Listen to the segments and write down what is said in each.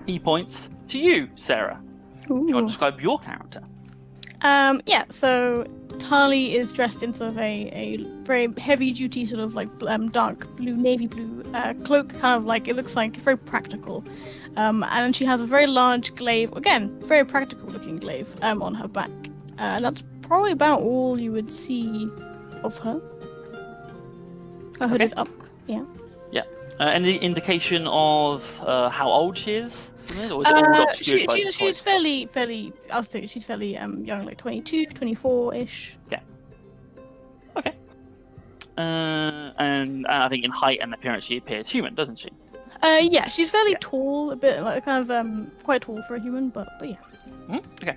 he points to you, Sarah. Ooh. If you want to describe your character. Yeah, so Tali is dressed in sort of a very heavy-duty sort of like dark blue, navy blue cloak, kind of like, it looks like very practical. And she has a very large glaive, again, very practical-looking glaive on her back. And that's probably about all you would see of her. Her hood is up, yeah. Yeah. Any indication of how old she is? Or is it all obscured by the she's fairly, I'll say she's fairly young, like 22, 24-ish. Yeah. Okay. And I think in height and appearance she appears human, doesn't she? Yeah, she's fairly tall, a bit like kind of quite tall for a human, but yeah. Okay.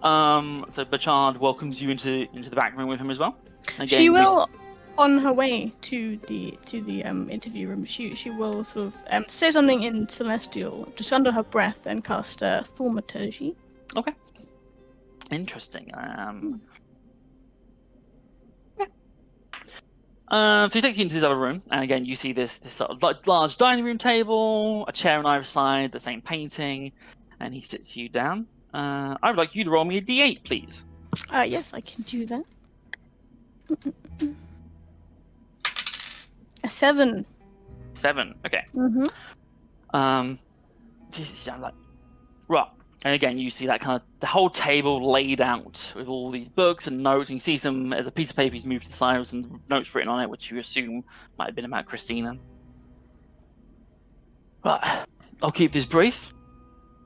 So Bachard welcomes you into the back room with him as well. Again, she will, on her way to the interview room, she will sort of say something in Celestial, just under her breath, and cast Thaumaturgy. Okay. Interesting. So he takes you into this other room, and again you see this sort of large dining room table, a chair on either side, the same painting, and he sits you down. I would like you to roll me a d8, please. Yes, I can do that. A 7. 7. Okay. Mm-hmm. So you sit down like, right. And again, you see that kind of the whole table laid out with all these books and notes. And you see there's a piece of paper he's moved to the side with some notes written on it, which you assume might have been about Christina. Right, I'll keep this brief.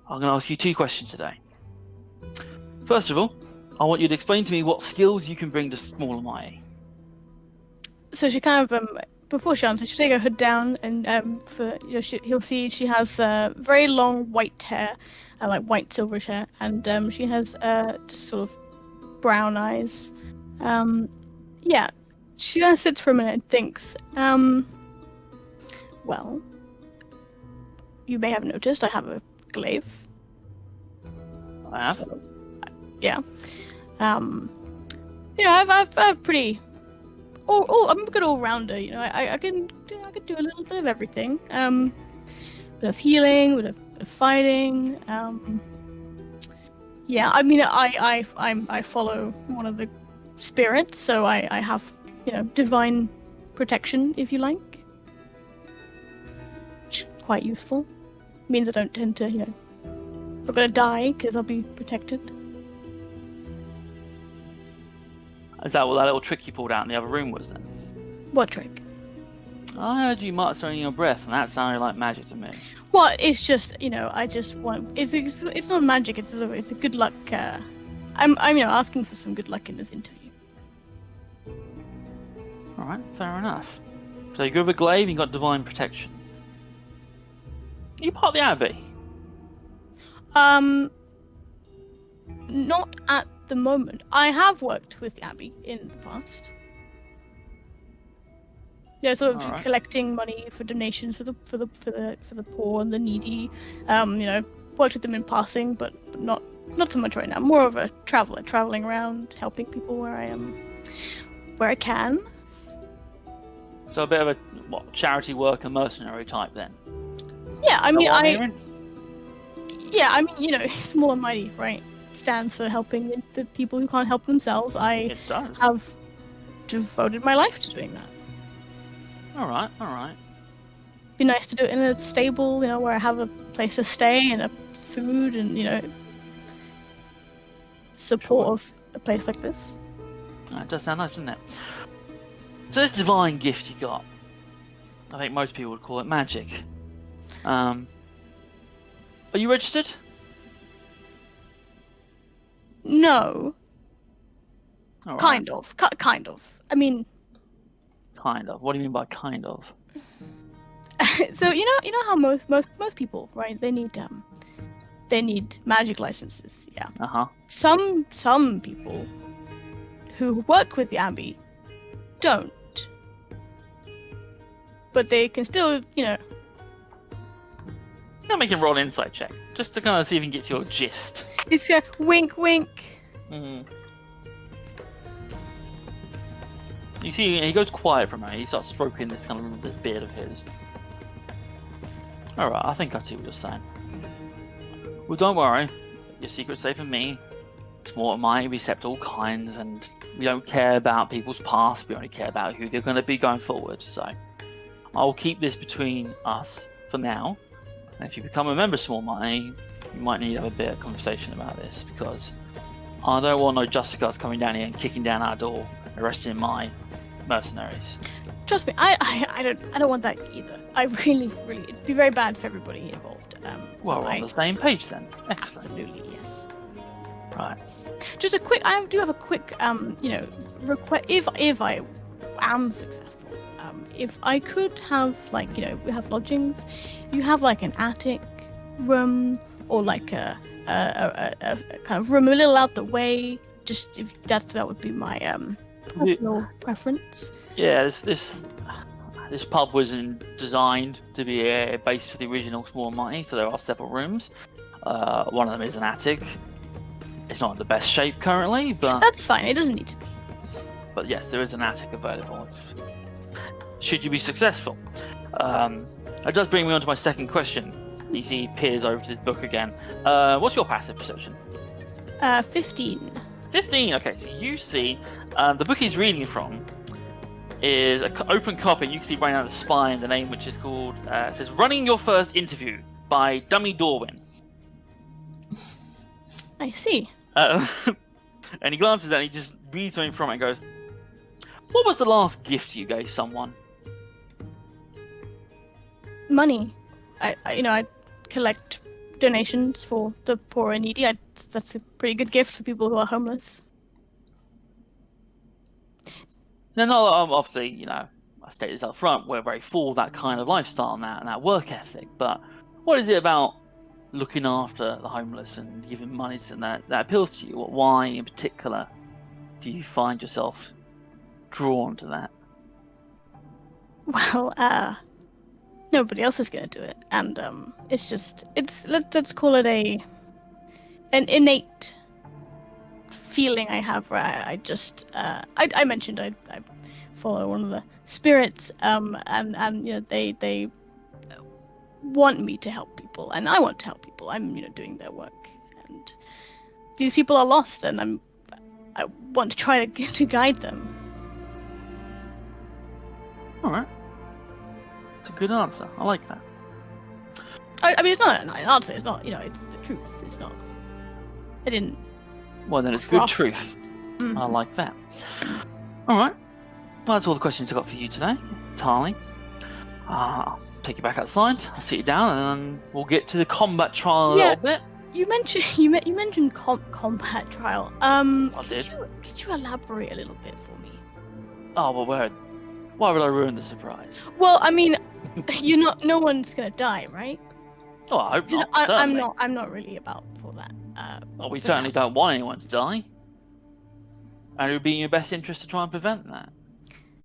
I'm going to ask you 2 questions today. First of all, I want you to explain to me what skills you can bring to Smaller Mai. So she kind of before she answers, she'll take her hood down, and he'll see she has very long white hair, like white silverish hair, and she has just sort of brown eyes. Yeah, she kind of sits for a minute and thinks. Well, you may have noticed I have a glaive. I have. So, yeah. I've pretty. I'm a good all-rounder, I can do a little bit of everything. Bit of healing, bit of fighting. Yeah, I mean, I follow one of the spirits, so I have, divine protection, if you like. Which is quite useful. Means I don't tend to, not gonna die because I'll be protected. Is that what that little trick you pulled out in the other room was then? What trick? I heard you muttering your breath, and that sounded like magic to me. Well, it's just, I just want. It's not magic. It's a good luck. I'm asking for some good luck in this interview. All right, fair enough. So you go with a glaive, you got divine protection. Are you part of the abbey? Not at the moment. I have worked with the abbey in the past. Yeah, sort of collecting money for donations for the poor and the needy. Worked with them in passing, but not so much right now. More of a traveler, traveling around, helping people where I can. So a bit of a charity worker, mercenary type then. Yeah, I mean, small and mighty, right? Stands for helping the people who can't help themselves. I have devoted my life to doing that. All right. Be nice to do it in a stable, where I have a place to stay and a food and support of a place like this. It does sound nice, doesn't it? So this divine gift you got, I think most people would call it magic. Are you registered? No. All right. Kind of. Kind of. I mean. Kind of. What do you mean by kind of? So you know how most people, right? They need magic licenses. Yeah. Some people who work with the abbey don't, but they can still, I'll make him roll an insight check, just to kind of see if he can get your gist. It's a wink, wink. Mm. You see, he goes quiet for a moment. He starts stroking this beard of his. All right, I think I see what you're saying. Well, don't worry. Your secret's safe with me. Small mighty, we accept all kinds, and we don't care about people's past. We only care about who they're going to be going forward. So, I'll keep this between us for now. And if you become a member of Small Mighty, you might need to have a bit of conversation about this, because I don't want no Justicars coming down here and kicking down our door, arresting my mercenaries. Trust me, I don't want that either. I really, it'd be very bad for everybody involved. Well, we're on the same page then. Excellent. Absolutely, yes. Right. Just a quick. I do have a quick, request. If I am successful, if I could have we have lodgings. You have like an attic room or like a kind of room a little out the way. Just if that would be my personal preference. Yeah, this pub was designed to be a base for the original Small Mighty, so there are several rooms. One of them is an attic. It's not in the best shape currently, but that's fine. It doesn't need to be. But yes, there is an attic available should you be successful. That does bring me on to my second question. You see, he peers over to his book again. What's your passive perception? 15. 15. Okay, so you see the book he's reading from is an open copy. You can see right down the spine the name, which is called it says "Running Your First Interview" by Dummy Dorwin. I see. And he glances at it and he just reads something from it and goes, "What was the last gift you gave someone?" Money. I collect donations for the poor and needy. That's a pretty good gift for people who are homeless. No, obviously, I stated this up front, we're very for that kind of lifestyle and that work ethic, but what is it about looking after the homeless and giving money to them that appeals to you? Why, in particular, do you find yourself drawn to that? Well, nobody else is going to do it, and let's call it an innate feeling I have where I just I mentioned I follow one of the spirits and they want me to help people and I want to help people. I'm doing their work, and these people are lost and I want to try to guide them. All right, it's a good answer. I like that. I mean, it's not an answer. It's not it's the truth. It's not. I didn't. Well, then it's good truth. Mm-hmm. I like that. All right. Well, that's all the questions I got for you today, Tali. I'll take you back outside. I'll sit you down, and then we'll get to the combat trial a little bit. You mentioned combat trial. I did. Could you elaborate a little bit for me? Oh well, why would I ruin the surprise? Well, I mean, no one's gonna die, right? Oh, I hope not. I'm not really about for that. We certainly don't want anyone to die. And it would be in your best interest to try and prevent that.